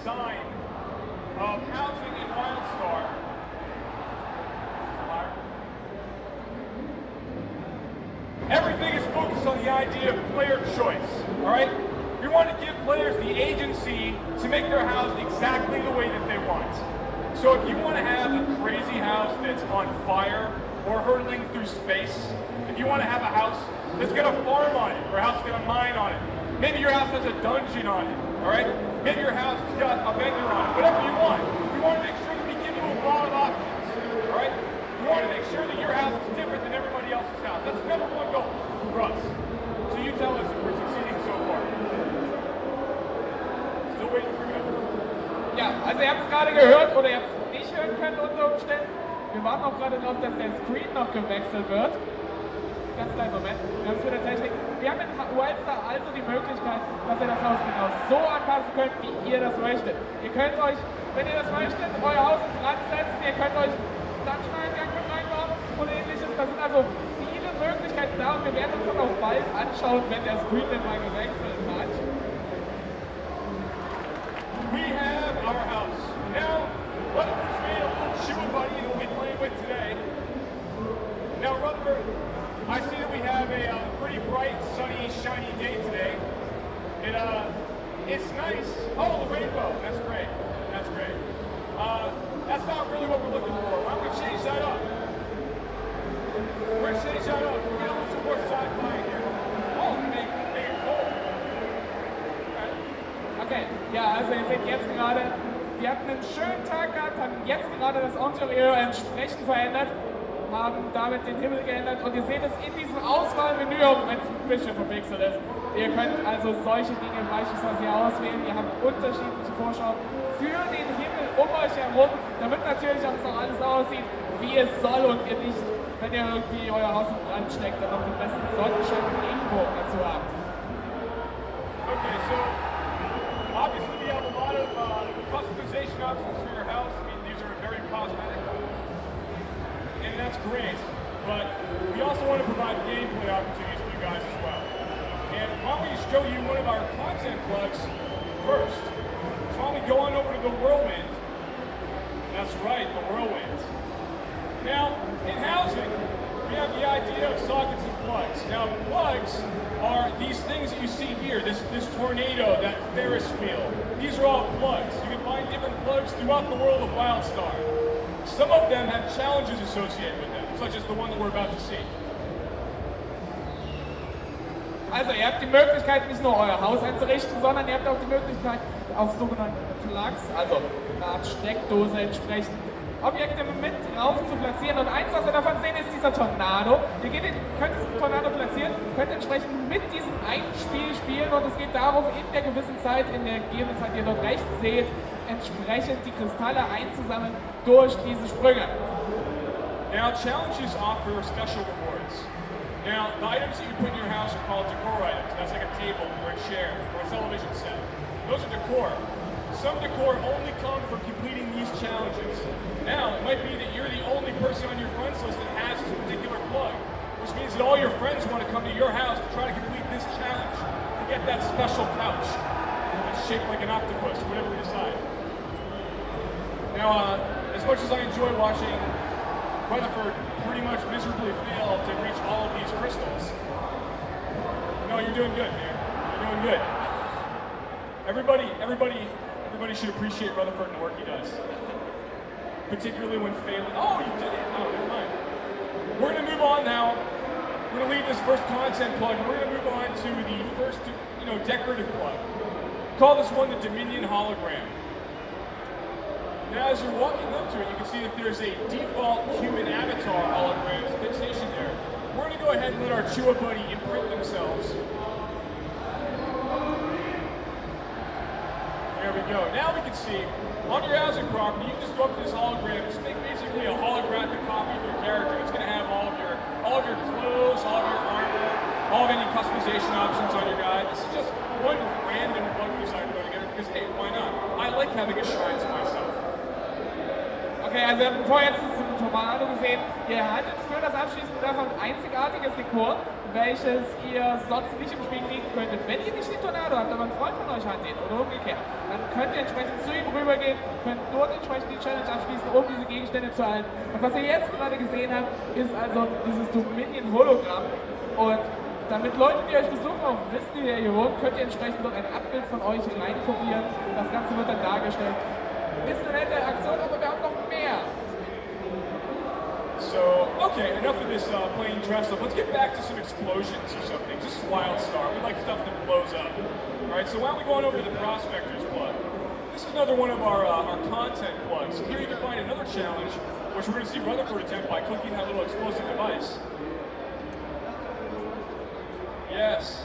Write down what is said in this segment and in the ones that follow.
design of housing in Wildstar. Everything is focused on the idea of player choice, all right? We want to give players the agency to make their house exactly the way that they want. So if you want to have a crazy house that's on fire or hurtling through space, if you want to have a house that's got a farm on it or a house that's got a mine on it, maybe your house has a dungeon on it, all right? Maybe your house has got a vendor on it, whatever you want. We want to make sure that we give you a lot of options, all right? We want to make sure that your house is different than everybody else's house. That's number one goal for us. So you tell us if we're succeeding so far. Still waiting for you. Ja, also ihr habt es gerade gehört oder ihr habt es nicht hören können unter Umständen. Wir warten auch gerade darauf, dass der Screen noch gewechselt wird. Ganz kleinen Moment, wir haben es mit der Technik. Wir haben in Wildstar also die Möglichkeit, dass ihr das Haus genau so anpassen könnt, wie ihr das möchtet. Ihr könnt euch, wenn ihr das möchtet, euer Haus dran setzen, ihr könnt euch Dungeon-Eingang mit reinbauen und ähnliches. Da sind also viele Möglichkeiten da und wir werden uns das auch bald anschauen, wenn der Screen dann mal gewechselt hat. We have our house. Now, Rutherford's made a little chew buddy that we'll be playing with today. Now, Rutherford, I see that we have a pretty bright, sunny, shiny day today. It's nice. Oh, the rainbow. That's great. That's great. That's not really what we're looking for. Why don't we change that up? We're going to change that up. We're going to look some more sci-fi in here. Oh, make it cold. Okay, ja, also ihr seht jetzt gerade, die hatten einen schönen Tag gehabt, haben jetzt gerade das Interieur entsprechend verändert, haben damit den Himmel geändert und ihr seht es in diesem Auswahlmenü, auch wenn es ein bisschen verpixelt ist. Ihr könnt also solche Dinge beispielsweise hier auswählen, ihr habt unterschiedliche Vorschauen für den Himmel um euch herum, damit natürlich auch so alles aussieht, wie es soll und ihr nicht, wenn ihr irgendwie euer Haus in Brand steckt, dann noch den besten Sonnenschein und Regenbogen dazu habt. Okay, so obviously we have a lot of customization options for your house. I mean, these are very cosmetic, and that's great. But we also want to provide gameplay opportunities for you guys as well. And why don't we show you one of our content plugs first? So why don't we go on over to the Whirlwind? That's right, the Whirlwind. Now, in housing, we have the idea of sockets and plugs. Now, plugs are these things that you see here, this tornado, that Ferris wheel. These are all plugs. You can find different plugs throughout the world of Wildstar. Some of them have challenges associated with them, such as the one that we're about to see. Also ihr habt die Möglichkeit, nicht nur euer Haus einzurichten, sondern ihr habt auch die Möglichkeit, auf sogenannten Plugs, also eine Art Steckdose entsprechend, Objekte mit drauf zu platzieren. Und eins, was wir davon sehen, ist dieser Tornado. Ihr könnt diesen Tornado platzieren, könnt entsprechend mit diesem einen Spiel spielen und es geht darum, in der gewissen Zeit, in der gegebenen Zeit, die ihr dort rechts seht, entsprechend die Kristalle einzusammeln durch diese Sprünge. Now, challenges offer special rewards. Now, the items that you put in your house are called decor items. That's like a table or a chair or a television set. Those are decor. Some decor only come from completing these challenges. Now, it might be that you're the only person on your friends list that has this particular plug, which means that all your friends want to come to your house to try to complete this challenge, to get that special couch that's shaped like an octopus, whatever we decide. Now, as much as I enjoy watching Rutherford pretty much miserably fail to reach all of these crystals, no, you're doing good, man. You're doing good. Everybody should appreciate Rutherford and the work he does. Particularly when failing. Oh, you did it! Oh, never mind. We're going to move on now. We're going to leave this first content plug, and we're going to move on to the first, decorative plug. Call this one the Dominion Hologram. Now, as you're walking up to it, you can see that there's a default human avatar hologram fixation there. We're going to go ahead and let our Chewa buddy imprint themselves. There we go. Now we can see, on your housing property, you can just go up to this hologram and just make basically a holographic copy of your character. It's going to have all of your clothes, all of your armor, all of any customization options on your guy. This is just one random plug we decided to go together because, hey, why not? I like having a shrine to myself. Okay, also bevor wir jetzt zum Romano gesehen, ihr erhaltet für das Abschließen davon ein einzigartiges Dekor, welches ihr sonst nicht im Spiel kriegen könntet. Wenn ihr nicht den Tornado habt, aber ein Freund von euch hat den oder umgekehrt, dann könnt ihr entsprechend zu ihm rübergehen, könnt dort entsprechend die Challenge abschließen, um diese Gegenstände zu erhalten. Und was ihr jetzt gerade gesehen habt, ist also dieses Dominion-Hologramm. Und damit Leute, die euch besuchen, auch wissen, wie ihr hier wohnt, könnt ihr entsprechend dort ein Abbild von euch reinkopieren. Das Ganze wird dann dargestellt. Ist eine nette Aktion, aber wir haben noch mehr. So, okay, enough of this playing dress up. Let's get back to some explosions or something. This is Wildstar. We like stuff that blows up. Alright, so why don't we go on over to the Prospector's plug? This is another one of our content plugs. Here you can find another challenge, which we're going to see Rutherford attempt by clicking that little explosive device. Yes.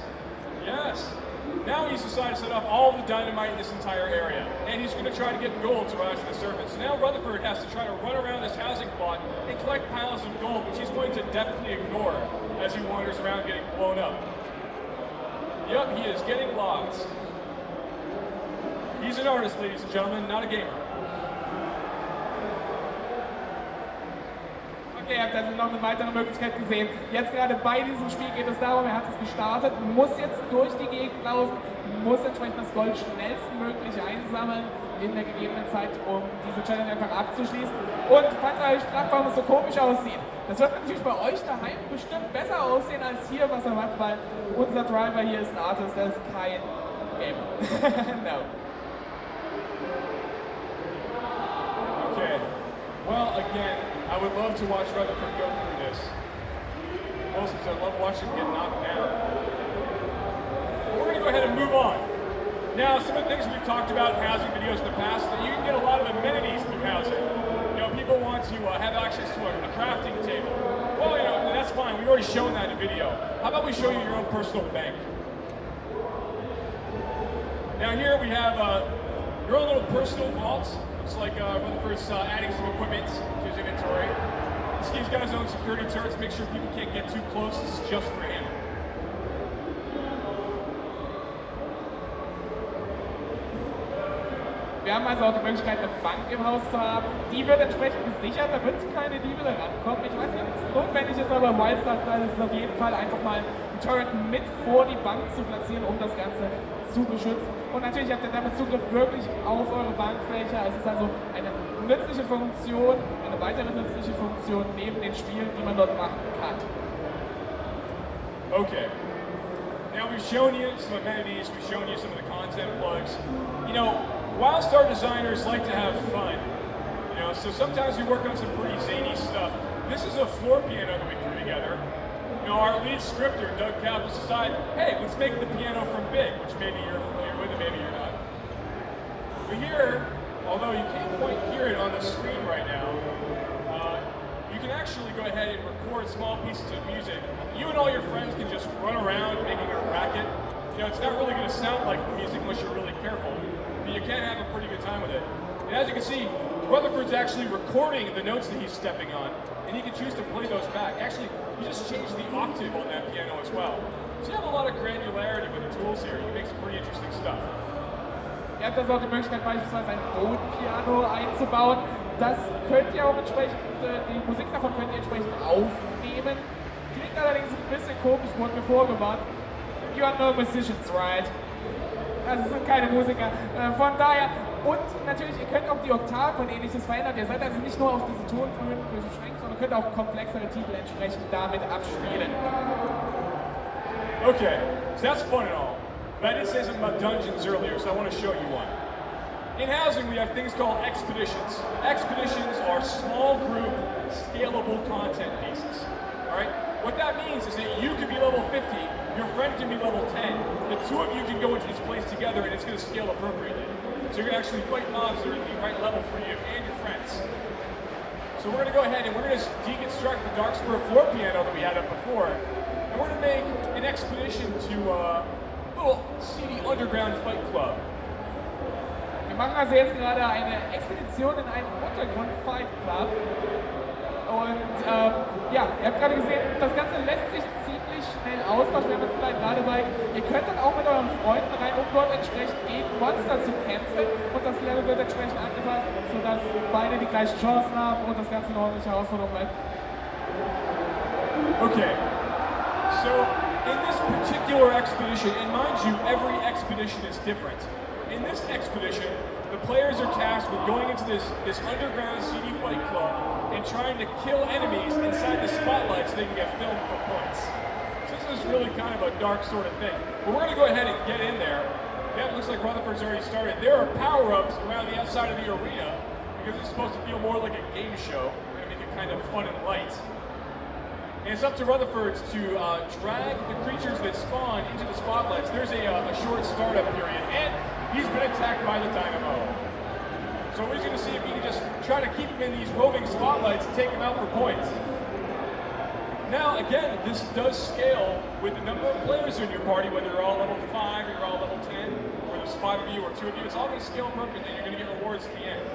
Yes. Now he's decided to set off all the dynamite in this entire area. And he's going to try to get gold to rise to the surface. So now Rutherford has to try to run around this housing plot and collect piles of gold, which he's going to definitely ignore as he wanders around getting blown up. Yup, he is getting lost. He's an artist, ladies and gentlemen, not a gamer. Okay, ihr habt also noch eine weitere Möglichkeit gesehen. Jetzt gerade bei diesem Spiel geht es darum, er hat es gestartet, muss jetzt durch die Gegend laufen, muss entsprechend das Gold schnellstmöglich einsammeln in der gegebenen Zeit, um diese Challenge einfach abzuschließen. Und falls ihr euch fragt, warum es so komisch aussieht, das wird natürlich bei euch daheim bestimmt besser aussehen als hier, was er macht, weil unser Driver hier ist ein Artist, der ist kein Gamer. No. Okay. Well, again, I would love to watch Rutherford go through this. Mostly because I love watching him get knocked down. We're going to go ahead and move on. Now, some of the things we've talked about in housing videos in the past, that you can get a lot of amenities through housing. You know, people want to have access to a crafting table. Well, you know, that's fine. We've already shown that in a video. How about we show you your own personal bank? Now here we have your own little personal vault. Looks like Rutherford's adding some equipment to his inventory. This game's got his own security turrets to make sure people can't get too close. This is just for him. Wir haben also auch die Möglichkeit, eine Bank im Haus zu haben. Die wird entsprechend gesichert, da wird keine Diebe da rankommen. Ich weiß nicht, ob es notwendig ist, aber Wildstar ist es auf jeden Fall einfach mal ein Turret mit vor die Bank zu platzieren, um das Ganze zu beschützen. Und natürlich habt ihr damit Zugriff wirklich auf eure Bankfläche. Es ist also eine nützliche Funktion, eine weitere nützliche Funktion neben den Spielen, die man dort machen kann. Okay. Now we've shown you some amenities, we've shown you some of the content plugs. You know, Wildstar designers like to have fun. You know, so sometimes we work on some pretty zany stuff. This is a floor piano that we threw together. You know, our lead scripter, Doug Kappas, decided, hey, let's make the piano from Big, which maybe you're familiar with and maybe you're not. But here, although you can't quite hear it on the screen right now, you can actually go ahead and record small pieces of music. You and all your friends can just run around making a racket. You know, it's not really going to sound like music unless you're really careful, but you can have a pretty good time with it. And as you can see, Rutherford's actually recording the notes that he's stepping on, and he can choose to play those back. Actually, you just changed the octave on that piano as well. So you have a lot of granularity with the tools here. You can make some pretty interesting stuff. Ihr habt also auch die Möglichkeit, beispielsweise ein Bodenpiano einzubauen. Das könnt ihr auch entsprechend, die Musik davon könnt ihr entsprechend aufnehmen. Klingt allerdings ein bisschen komisch, wurde mir vorgewarnt. You are no musicians, right? Also sind keine Musiker. Von daher, und natürlich, ihr könnt auch die Oktaven und ähnliches verändern. Ihr seid also nicht nur auf diese Tonhöhen beschränkt, sondern könnt auch komplexere Titel entsprechend damit abspielen. Okay, so that's fun and all. But I did say something about dungeons earlier, so I want to show you one. In housing, we have things called expeditions. Expeditions are small group, scalable content pieces. All right? What that means is that you could be level 50, your friend can be level 10, the two of you can go into this place together and it's going to scale appropriately. So you're going to actually fight mobs that are at the right level for you and your friends. So we're going to go ahead and we're going to deconstruct the Darkspur floor piano that we had up before, and we're going to make an expedition to a little seedy underground fight club. Wir machen also jetzt gerade eine Expedition in einen Untergrund-Fight Club. Und ja, ihr habt gerade gesehen, das Ganze lässt sich ziemlich schnell Austausch, wenn wir vielleicht gerade bei, ihr könnt dann auch mit euren Freunden rein, um dort entsprechend gegen Monster zu kämpfen und das Level wird entsprechend angepasst, sodass beide die gleichen Chancen haben und das Ganze eine ordentliche Herausforderung bleibt. Okay, so in this particular expedition, and mind you, every expedition is different. In this expedition, the players are tasked with going into this underground CD fight club and trying to kill enemies inside the spotlight so they can get filmed for points. So this is really kind of a dark sort of thing. But we're going to go ahead and get in there. Yeah, it looks like Rutherford's already started. There are power-ups around the outside of the arena because it's supposed to feel more like a game show. We're going to make it kind of fun and light. And it's up to Rutherford to drag the creatures that spawn into the spotlights. There's a short startup period, and he's been attacked by the Dynamo. So we're just going to see if he can just try to keep him in these roving spotlights and take him out for points. Now, again, this does scale with the number of players in your party, whether you're all level 5 or you're all level 10, or there's 5 of you or 2 of you. It's all going to scale perfectly, and you're going to get rewards at the end.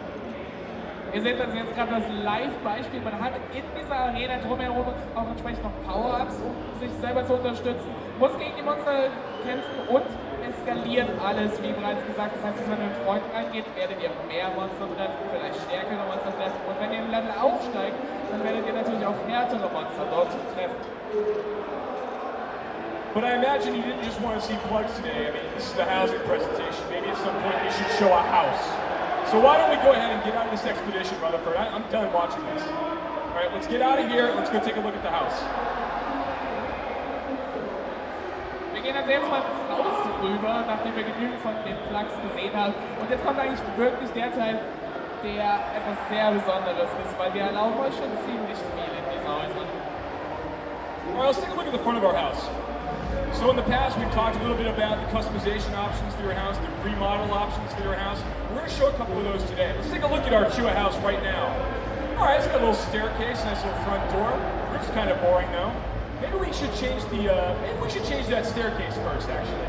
Ihr seht das jetzt gerade das Live-Beispiel. Man hat in dieser Arena drumherum auch entsprechend noch Power-Ups, um sich selber zu unterstützen, muss gegen die Monster kämpfen und es skaliert alles, wie bereits gesagt. Das heißt, wenn ihr mit Freunden reingeht, werdet ihr mehr Monster treffen, vielleicht stärkere Monster treffen. Und wenn ihr im Level aufsteigt, dann werdet ihr natürlich auch härtere Monster dort treffen. But I imagine you didn't just want to see plugs today. I mean, this is the housing presentation. Maybe at some point we should show a house. So why don't we go ahead and get out of this expedition, Rutherford? I'm done watching this. All right, let's get out of here. Let's go take a look at the house. Wir gehen also jetzt mal ins Haus rüber, nachdem wir genügend von den Plugs gesehen haben. Und jetzt kommt eigentlich wirklich der Teil, der etwas sehr Besonderes ist, weil wir erlauben euch schon ziemlich viel in diesen Häusern. All right, let's take a look at the front of our house. So in the past, we've talked a little bit about the customization options for your house, the remodel options for your house. We're going to show a couple of those today. Let's take a look at our Chua house right now. All right, it's got a little staircase, nice little front door. Roof's kind of boring though. Maybe we should change that staircase first, actually.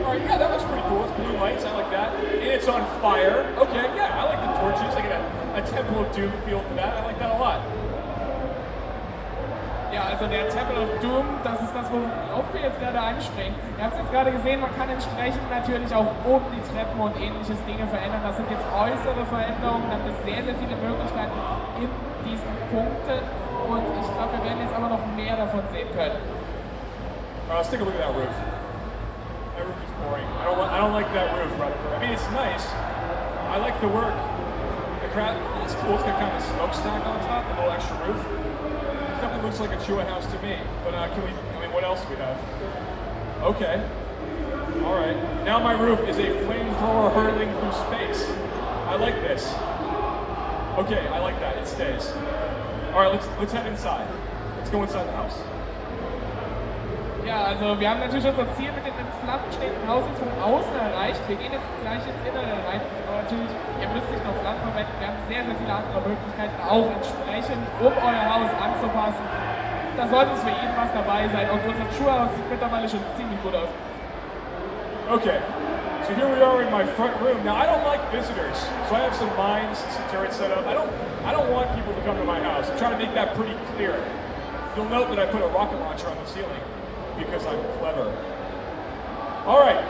All right, yeah, that looks pretty cool. It's blue lights, I like that. And it's on fire. Okay, yeah, I like the torches. I get a Temple of Doom feel for that. I like that a lot. Ja, also der Temple of Doom, das ist das, worauf wir jetzt gerade anspringen. Ihr habt es jetzt gerade gesehen, man kann entsprechend natürlich auch oben die Treppen und ähnliches Dinge verändern. Das sind jetzt äußere Veränderungen, da gibt es sehr, sehr viele Möglichkeiten in diesen Punkten. Und ich glaube, wir werden jetzt aber noch mehr davon sehen können. Let's take a look at that roof. That roof is boring. I don't like that roof, Rutherford. I mean, it's nice. I like the work. The crowd, it's cool. It's got kind of a smokestack on top, a little extra roof. Definitely looks like a Chua house to me, but what else do we have? Okay, all right. Now my roof is a flamethrower hurtling through space. I like this. Okay, I like that, it stays. All right, let's head inside. Let's go inside the house. Ja, also wir haben natürlich unser Ziel mit dem in Flammen stehenden Haus jetzt von außen erreicht. Wir gehen jetzt gleich ins Innere rein, aber natürlich, ihr müsst nicht nur Flammen verwenden, wir haben sehr, sehr viele andere Möglichkeiten, auch entsprechend, um euer Haus anzupassen. Da sollte es für jeden was dabei sein und unser Schuhhaus sieht mittlerweile schon ziemlich gut aus. Okay, so here we are in my front room. Now I don't like visitors, so I have some mines, some turrets set up. I don't want people to come to my house. I'm trying to make that pretty clear. You'll note that I put a rocket launcher on the ceiling, because I'm clever. All right,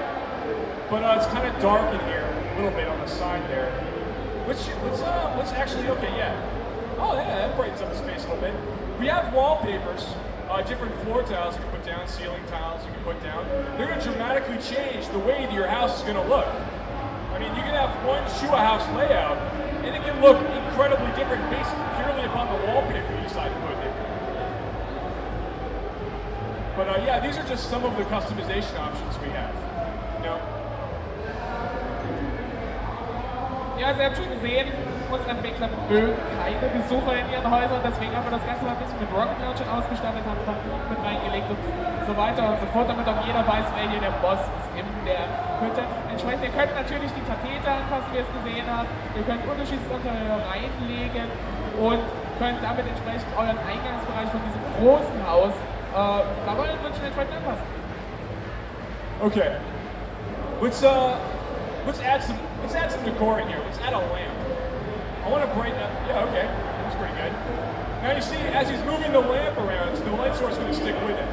but it's kind of dark in here, a little bit on the side there. Let's actually, okay, yeah. Oh yeah, that brightens up the space a little bit. We have wallpapers, different floor tiles you can put down, ceiling tiles you can put down. They're going to dramatically change the way that your house is going to look. I mean, you can have one Chua house layout, and it can look incredibly different based purely upon the wallpaper you decide to put in. But yeah, these are just some of the customization options we have. You know? Ja, Sie haben schon gesehen, unsere Entwickler mögen keine Besucher in ihren Häusern, deswegen haben wir das Ganze mal ein bisschen mit Rocket Launcher ausgestattet, haben ein paar mit reingelegt und so weiter und so fort, damit auch jeder weiß, wer hier der Boss ist in der Hütte. Entsprechend, ihr könnt natürlich die Tapete anpassen, wie ihr es gesehen habt, ihr könnt unterschiedliche Unterteile reinlegen und könnt damit entsprechend euren Eingangsbereich von diesem großen Haus aber entsprechend anpassen. Okay, let's add some decor in here. Let's add a lamp. I want to brighten up. Yeah, okay, that's pretty good. Now you see, as he's moving the lamp around, the light source is going to stick with it.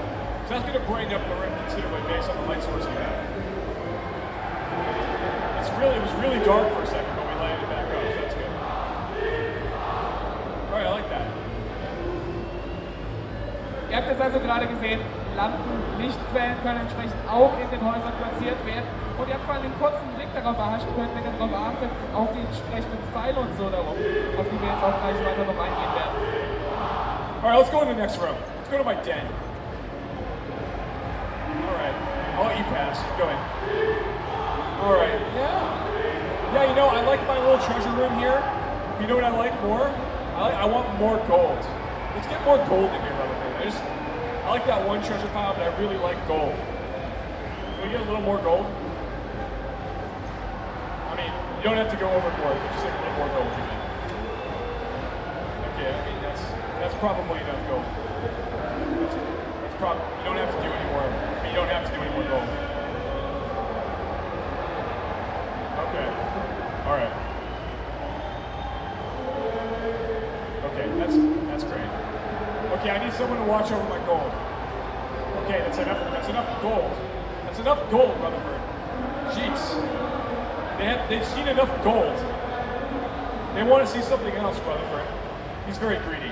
So that's going to brighten up the room considerably based on the light source you have. It was really dark for a second, but we lighted it back up, so that's good. Alright, I like that. Ihr habt jetzt also gerade gesehen, Lampen, Lichtquellen können entsprechend auch in den Häusern platziert werden. Und ihr habt vor allem einen kurzen Blick darauf erhaschen können, wenn ihr darauf achtet, auf die entsprechenden Pfeile und so darum, auf die wir jetzt auch gleich weiter noch eingehen werden. Alright, let's go in the next room. Let's go to my den. Alright, I'll let you pass. Go in. Alright, yeah, you know, I like my little treasure room here. You know what I like more? I want more gold. Let's get more gold in here, Rutherford. I like that one treasure pile, but I really like gold. Can we get a little more gold? I mean, you don't have to go overboard, but just like a little more gold. Okay, I mean, that's probably enough gold. That's probably, you don't have to do any more. I mean, you don't have to do any more gold. Okay. All right. Okay, that's great. Okay, I need someone to watch over my gold. Okay, that's enough gold. That's enough gold, Rutherford. Jeez. They've seen enough gold. They want to see something else, Rutherford. He's very greedy.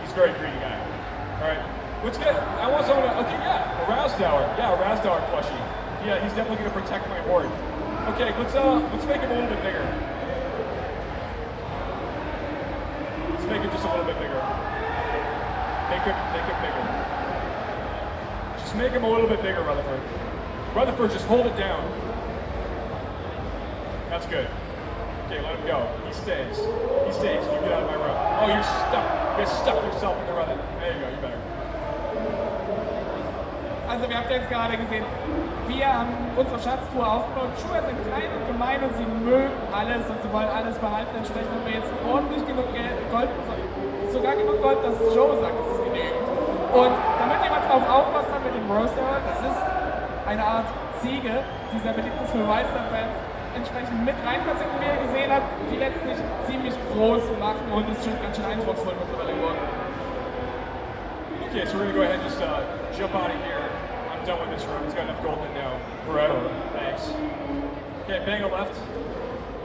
He's a very greedy guy. All right. Let's get. I want someone to. Okay, yeah, a Wildstar. Yeah, a Wildstar plushie. Yeah, he's definitely going to protect my hoard. Okay, let's make him a little bit bigger. Let's make it just a little bit bigger. Make it bigger. Just make him a little bit bigger, Rutherford. Rutherford, just hold it down. That's good. Okay, let him go. He stays. He stays. You get out of my room. Oh, you're stuck. You're stuck yourself in the run. There you go. You better. Also wir haben jetzt gerade gesehen, wir haben unsere Schatztruhe aufgebaut. Schuhe sind klein und gemein und sie mögen alles und sie wollen alles behalten. Entsprechend haben wir jetzt ordentlich genug Gold, sogar genug Gold, dass Joe sagt, es ist genügend. Und damit jemand drauf aufpasst, haben wir den Roaster, das ist eine Art Ziege, die sehr beliebt ist für Wildstar-Fans, entsprechend mit reinplatziert, wie ihr gesehen habt, die letztlich ziemlich groß machen und ist schon ganz schön eindrucksvoll mittlerweile geworden. Okay, so we're gonna go ahead and just jump out of here. I'm done with this room. It's got enough gold in now. Forever. Thanks. Okay, bang a left.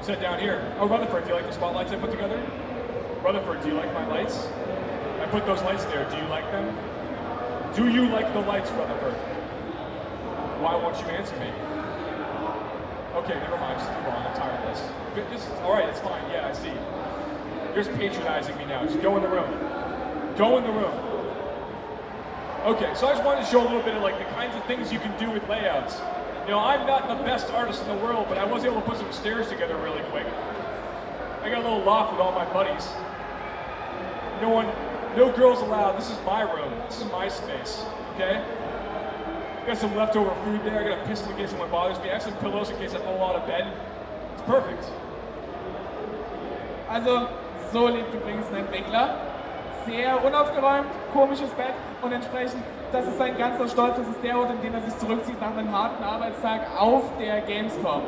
Sit down here. Oh, Rutherford, do you like the spotlights I put together? Rutherford, do you like my lights? I put those lights there. Do you like them? Do you like the lights, Rutherford? Why won't you answer me? Okay, never mind. Just move on. I'm tired of this. All right, it's fine. Yeah, I see. You're just patronizing me now. Just go in the room. Go in the room. Okay, so I just wanted to show a little bit of like the kinds of things you can do with layouts. You know, I'm not the best artist in the world, but I was able to put some stairs together really quick. I got a little loft with all my buddies. No girls allowed. This is my room. This is my space. Okay? Got some leftover food there. I got a pistol in case someone bothers me. I have some pillows in case I fall out of bed. It's perfect. Also, so lebt übrigens ein Entwickler. Sehr unaufgeräumt, komisches Bett und entsprechend, das ist sein ganzer Stolz, das ist der Ort, in dem er sich zurückzieht nach einem harten Arbeitstag auf der Gamescom.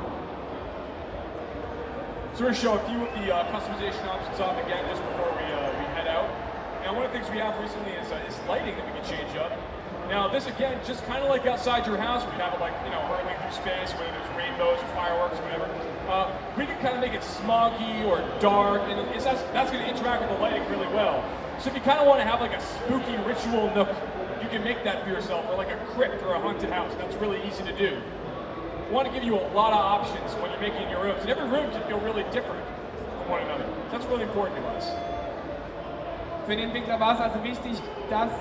So we're going to show a few of the customization options off again just before we head out. Now one of the things we have recently is lighting that we can change up. Now this again, just kind of like outside your house, we have it like, you know, hurling through space, whether there's rainbows or fireworks or whatever. We can kind of make it smoggy or dark, and that's going to interact with the lighting really well. So if you kind of want to have like a spooky ritual nook, you can make that for yourself, or like a crypt or a haunted house. That's really easy to do. We want to give you a lot of options when you're making your rooms, and every room can feel really different from one another. That's really important to us. Für den Entwickler war es also wichtig, dass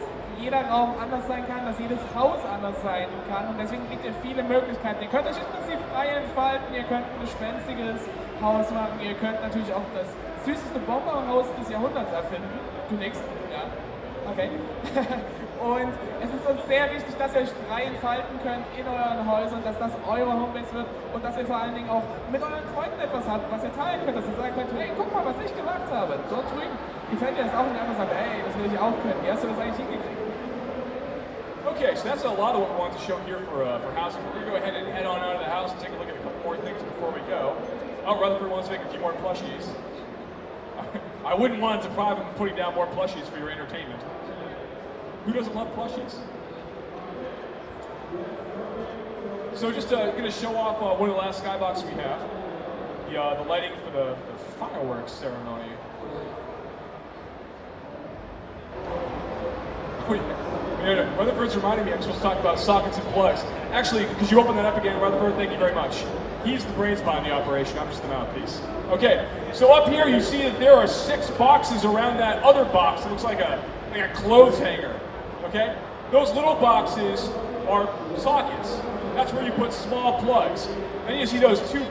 jeder Raum anders sein kann, dass jedes Haus anders sein kann und deswegen bietet ihr viele Möglichkeiten. Ihr könnt euch im Prinzip frei entfalten, ihr könnt ein gespenstiges Haus machen, ihr könnt natürlich auch das süßeste Bomberhaus des Jahrhunderts erfinden. Du nix? Ja. Okay. Und es ist uns sehr wichtig, dass ihr euch frei entfalten könnt in euren Häusern, dass das eure Homebase wird und dass ihr vor allen Dingen auch mit euren Freunden etwas habt, was ihr teilen könnt, dass ihr sagen könnt, hey, guck mal, was ich gemacht habe. Dort drüben gefällt dir das auch und der andere sagt, hey, das will ich auch können. Wie hast du das eigentlich hingekriegt? Okay, so that's a lot of what we want to show here for housing. We're going to go ahead and head on out of the house and take a look at a couple more things before we go. Oh, Rutherford wants to make a few more plushies. I wouldn't want to deprive him of putting down more plushies for your entertainment. Who doesn't love plushies? So just going to show off one of the last skyboxes we have. The lighting for the fireworks ceremony. Oh, yeah. Rutherford's reminding me I'm supposed to talk about sockets and plugs. Actually, could you open that up again, Rutherford? Thank you very much. He's the brains behind the operation. I'm just the mouthpiece. Okay, so up here you see that there are 6 boxes around that other box. It looks like a clothes hanger. Okay, those little boxes are sockets. That's where you put small plugs. Then you see those 2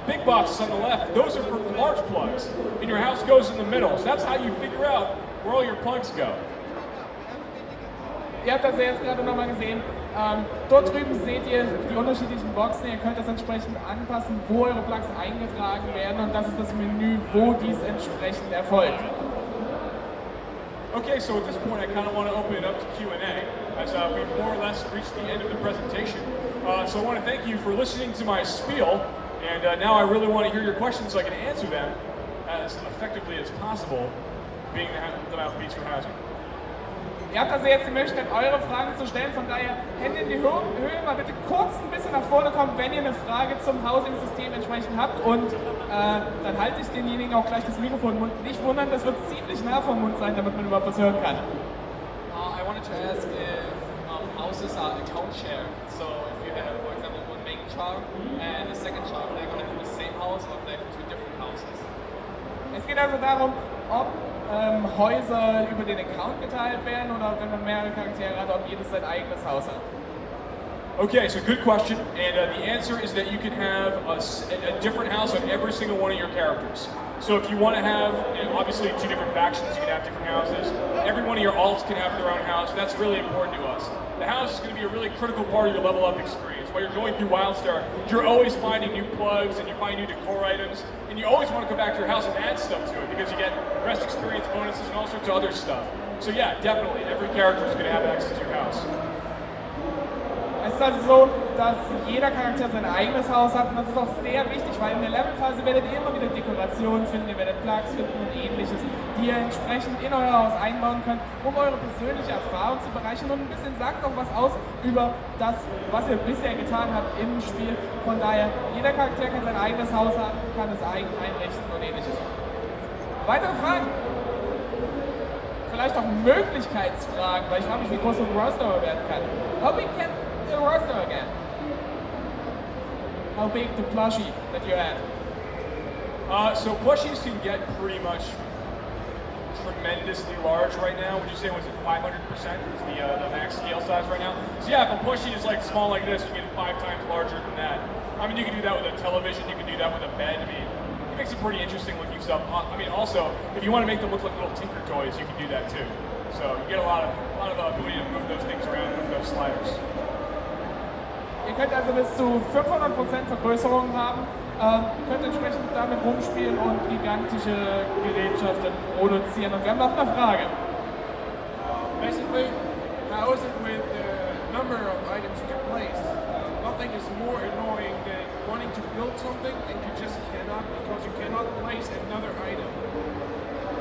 big boxes on the left. Those are for large plugs. And your house goes in the middle. So that's how you figure out where all your plugs go. Ihr habt das ja jetzt gerade nochmal gesehen. Dort drüben seht ihr die unterschiedlichen Boxen. Ihr könnt das entsprechend anpassen, wo eure Plugs eingetragen werden. Und das ist das Menü, wo dies entsprechend erfolgt. Okay, so at this point I kind of want to open it up to Q&A, as we've more or less reached the end of the presentation. So I want to thank you for listening to my spiel, and now I really want to hear your questions so I can answer them as effectively as possible, being the mouthpiece for housing. Ihr habt also jetzt die Möglichkeit, eure Fragen zu stellen, von daher Hände in die Höhe, mal bitte kurz ein bisschen nach vorne kommen, wenn ihr eine Frage zum Housing-System entsprechend habt, und dann halte ich denjenigen auch gleich das Mikrofon im Mund. Nicht wundern, das wird ziemlich nah vom Mund sein, damit man überhaupt was hören kann. I wanted to ask if houses are account shared. So if you have, for example, one main child and a second child, they're going to have the same house or they have 2 different houses. Es geht also darum, ob Häuser über den Account geteilt werden oder wenn man mehrere Charaktere hat, ob jedes sein eigenes Haus hat. Okay, so good question, and the answer is that you can have a different house on every single one of your characters. So if you want to have, obviously 2 different factions, you can have different houses. Every one of your alts can have their own house. That's really important to us. The house is going to be a really critical part of your level up experience. While you're going through Wildstar, you're always finding new plugs and you find new decor items, and you always want to go back to your house and add stuff to it because you get rest experience bonuses and all sorts of other stuff. So yeah, definitely, every character is going to have access to your house. Es ist also so, dass jeder Charakter sein eigenes Haus hat, und das ist auch sehr wichtig, weil in der Levelphase werdet ihr immer wieder Dekorationen finden, ihr werdet Plugs finden und ähnliches, die ihr entsprechend in euer Haus einbauen könnt, um eure persönliche Erfahrung zu bereichern, und ein bisschen sagt auch was aus über das, was ihr bisher getan habt im Spiel. Von daher, jeder Charakter kann sein eigenes Haus haben, kann es eigen einrichten und ähnliches. Weitere Fragen? Vielleicht auch Möglichkeitsfragen, weil ich frage mich, wie groß so ein Roster werden kann. How big can the roster again? How big the plushie that you had? So plushies can get pretty much tremendously large right now. Would you say, was it 500% is the max scale size right now? So yeah, if a plushie is like small like this, you get 5 times larger than that. I mean, you can do that with a television, you can do that with a bed. I mean, it makes some pretty interesting looking stuff. I mean, also, if you want to make them look like little Tinker Toys, you can do that too. So you get a lot of ability to move those things around, move those sliders. Ihr könnt also bis zu 500% Vergrößerung haben, könnt entsprechend damit rumspielen und gigantische Gerätschaften produzieren. Und wir haben noch eine Frage. Basically, how is it with the number of items you can place? Nothing is more annoying than wanting to build something and you just cannot, because you cannot place another item.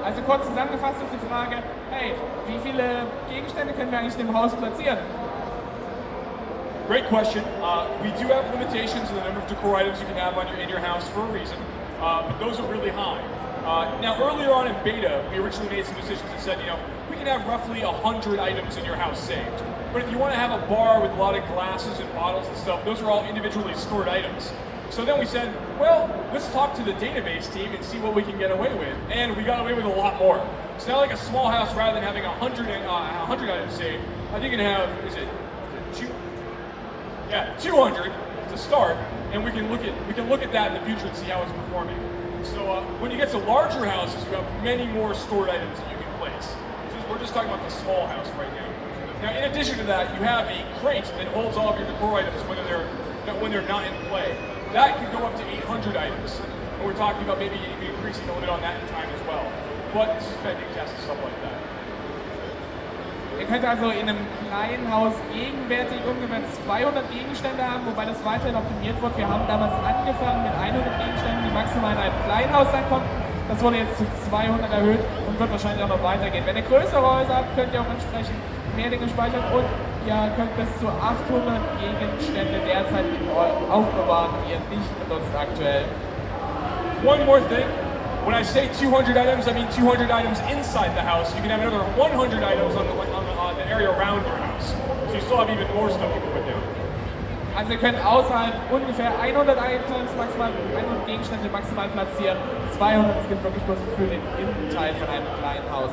Also kurz zusammengefasst ist die Frage, hey, wie viele Gegenstände können wir eigentlich in dem Haus platzieren? Great question. We do have limitations in the number of decor items you can have in your house for a reason, but those are really high. Now, earlier on in beta, we originally made some decisions that said, we can have roughly 100 items in your house saved. But if you want to have a bar with a lot of glasses and bottles and stuff, those are all individually stored items. So then we said, well, let's talk to the database team and see what we can get away with. And we got away with a lot more. So now, like a small house, rather than having 100 items saved, I think you can have, 200 to start, and we can look at that in the future and see how it's performing. So when you get to larger houses, you have many more stored items that you can place. So we're just talking about the small house right now. Now, in addition to that, you have a crate that holds all of your decor items when they're not in play. That can go up to 800 items, and we're talking about maybe increasing the limit on that in time as well. But this is pending tests and stuff like that. Ihr könnt also in einem kleinen Haus gegenwärtig ungefähr 200 Gegenstände haben, wobei das weiterhin optimiert wird. Wir haben damals angefangen mit 100 Gegenständen, die maximal in einem kleinen Haus sein konnten. Das wurde jetzt zu 200 erhöht und wird wahrscheinlich auch noch weitergehen. Wenn ihr größere Häuser habt, könnt ihr auch entsprechend mehr Dinge speichern und ihr könnt bis zu 800 Gegenstände derzeit aufbewahren, die ihr nicht benutzt aktuell. One more thing. When I say 200 items, I mean 200 items inside the house. You can have another 100 items on the area around your house. So you still have even more stuff you can put down. Also ihr könnt außerhalb ungefähr 100 Items maximal, 100 Gegenstände maximal platzieren. 200, das gilt wirklich bloß für den Innenteil von einem kleinen Haus.